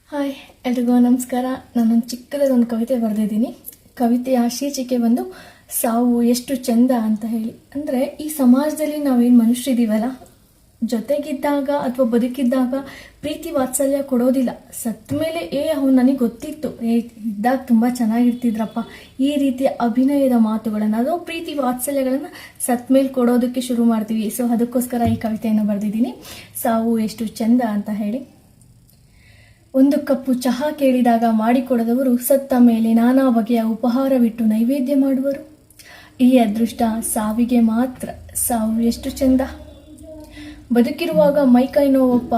Hi, ಎಲ್ರಿಗೂ ನಮಸ್ಕಾರ. ನಾನೊಂದು ಚಿಕ್ಕದಾದೊಂದು ಕವಿತೆ ಬರೆದಿದ್ದೀನಿ. ಕವಿತೆಯ ಶೀರ್ಷಿಕೆ ಬಂದು ಸಾವು ಎಷ್ಟು ಚೆಂದ ಅಂತ ಹೇಳಿ. ಅಂದರೆ ಈ ಸಮಾಜದಲ್ಲಿ ನಾವೇನು ಮನುಷ್ಯರಿದ್ದೀವಲ್ಲ, ಜೊತೆಗಿದ್ದಾಗ ಅಥವಾ ಬದುಕಿದ್ದಾಗ ಪ್ರೀತಿ ವಾತ್ಸಲ್ಯ ಕೊಡೋದಿಲ್ಲ. ಸತ್ತ ಮೇಲೆ ಅವ್ನು ನನಗೆ ಗೊತ್ತಿತ್ತು, ಇದ್ದಾಗ ತುಂಬ ಚೆನ್ನಾಗಿರ್ತಿದ್ರಪ್ಪ, ಈ ರೀತಿಯ ಅಭಿನಯದ ಮಾತುಗಳನ್ನು ಅಥವಾ ಪ್ರೀತಿ ವಾತ್ಸಲ್ಯಗಳನ್ನು ಸತ್ತ ಮೇಲೆ ಕೊಡೋದಕ್ಕೆ ಶುರು ಮಾಡ್ತೀವಿ. ಸೊ ಅದಕ್ಕೋಸ್ಕರ ಈ ಕವಿತೆಯನ್ನು ಬರೆದಿದ್ದೀನಿ, ಸಾವು ಎಷ್ಟು ಚೆಂದ ಅಂತ ಹೇಳಿ. ಒಂದು ಕಪ್ಪು ಚಹಾ ಕೇಳಿದಾಗ ಮಾಡಿಕೊಡದವರು ಸತ್ತ ಮೇಲೆ ನಾನಾ ಬಗೆಯ ಉಪಹಾರವಿಟ್ಟು ನೈವೇದ್ಯ ಮಾಡುವರು. ಈ ಅದೃಷ್ಟ ಸಾವಿಗೆ ಮಾತ್ರ, ಸಾವು ಎಷ್ಟು ಚೆಂದ. ಬದುಕಿರುವಾಗ ಮೈಕೈ ನೋವಪ್ಪ,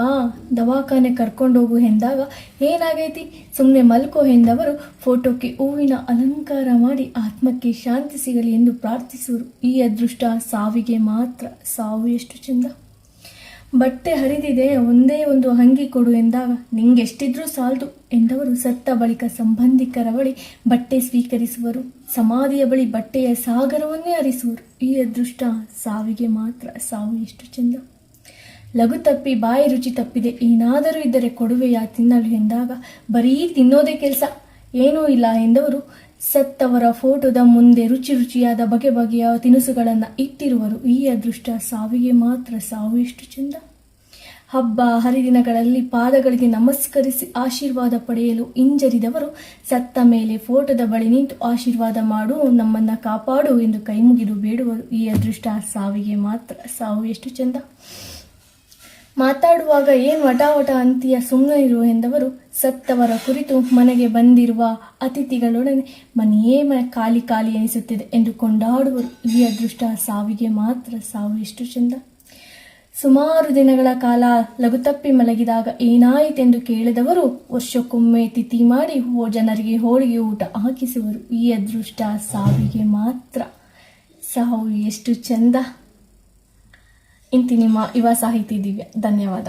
ದವಾಖಾನೆ ಕರ್ಕೊಂಡೋಗು ಎಂದಾಗ ಏನಾಗೈತಿ ಸುಮ್ಮನೆ ಮಲ್ಕೋ ಎಂದವರು ಫೋಟೋಕ್ಕೆ ಹೂವಿನ ಅಲಂಕಾರ ಮಾಡಿ ಆತ್ಮಕ್ಕೆ ಶಾಂತಿ ಸಿಗಲಿ ಎಂದು ಪ್ರಾರ್ಥಿಸುವರು. ಈ ಅದೃಷ್ಟ ಸಾವಿಗೆ ಮಾತ್ರ, ಸಾವು ಎಷ್ಟು ಚೆಂದ. ಬಟ್ಟೆ ಹರಿದಿದೆ, ಒಂದೇ ಒಂದು ಅಂಗಿ ಕೊಡು ಎಂದಾಗ ನಿಂಗೆಷ್ಟಿದ್ರೂ ಸಾಲದು ಎಂದವರು ಸತ್ತ ಬಳಿಕ ಸಂಬಂಧಿಕರ ಬಳಿ ಬಟ್ಟೆ ಸ್ವೀಕರಿಸುವರು. ಸಮಾಧಿಯ ಬಳಿ ಬಟ್ಟೆಯ ಸಾಗರವನ್ನೇ ಹರಿಸುವರು. ಈ ಅದೃಷ್ಟ ಸಾವಿಗೆ ಮಾತ್ರ, ಸಾವು ಎಷ್ಟು ಚೆಂದ. ಲಘು ತಪ್ಪಿ ಬಾಯಿ ರುಚಿ ತಪ್ಪಿದೆ, ಏನಾದರೂ ಇದ್ದರೆ ಕೊಡುವೆಯಾ ತಿನ್ನಲು ಎಂದಾಗ ಬರೀ ತಿನ್ನೋದೇ ಕೆಲಸ, ಏನೂ ಇಲ್ಲ ಎಂದವರು ಸತ್ತವರ ಫೋಟೋದ ಮುಂದೆ ರುಚಿ ರುಚಿಯಾದ ಬಗೆ ಬಗೆಯ ತಿನಿಸುಗಳನ್ನು ಇಟ್ಟಿರುವರು. ಈ ಅದೃಷ್ಟ ಸಾವಿಗೆ ಮಾತ್ರ, ಸಾವು ಎಷ್ಟು ಚೆಂದ. ಹಬ್ಬ ಹರಿದಿನಗಳಲ್ಲಿ ಪಾದಗಳಿಗೆ ನಮಸ್ಕರಿಸಿ ಆಶೀರ್ವಾದ ಪಡೆಯಲು ಹಿಂಜರಿದವರು ಸತ್ತ ಮೇಲೆ ಫೋಟೋದ ಬಳಿ ನಿಂತು ಆಶೀರ್ವಾದ ಮಾಡು, ನಮ್ಮನ್ನ ಕಾಪಾಡು ಎಂದು ಕೈ ಮುಗಿದು ಬೇಡುವರು. ಈ ಅದೃಷ್ಟ ಸಾವಿಗೆ ಮಾತ್ರ, ಸಾವು ಎಷ್ಟು ಚೆಂದ. ಮಾತಾಡುವಾಗ ಏನು ವಟ ಅಂತೀಯ, ಸುಮ್ಮನೆ ಇರು ಎಂದವರು ಸತ್ತವರ ಕುರಿತು ಮನೆಗೆ ಬಂದಿರುವ ಅತಿಥಿಗಳೊಡನೆ ಮನೆಯೇ ಖಾಲಿ ಖಾಲಿ ಎನಿಸುತ್ತಿದೆ ಎಂದು ಕೊಂಡಾಡುವರು. ಈ ಅದೃಷ್ಟ ಸಾವಿಗೆ ಮಾತ್ರ, ಸಾವು ಎಷ್ಟು ಚೆಂದ. ಸುಮಾರು ದಿನಗಳ ಕಾಲ ಲಘುತಪ್ಪಿ ಮಲಗಿದಾಗ ಏನಾಯಿತೆಂದು ಕೇಳಿದವರು ವರ್ಷಕ್ಕೊಮ್ಮೆ ತಿಥಿ ಮಾಡಿ ಜನರಿಗೆ ಹೋಳಿಗೆ ಊಟ ಹಾಕಿಸುವರು. ಈ ಅದೃಷ್ಟ ಸಾವಿಗೆ ಮಾತ್ರ, ಸಾವು ಎಷ್ಟು ಚೆಂದ. ಇಂತಿ ನಿಮ್ಮ ಯುವ ಸಾಹಿತಿ ದಿವ್ಯ. ಧನ್ಯವಾದ.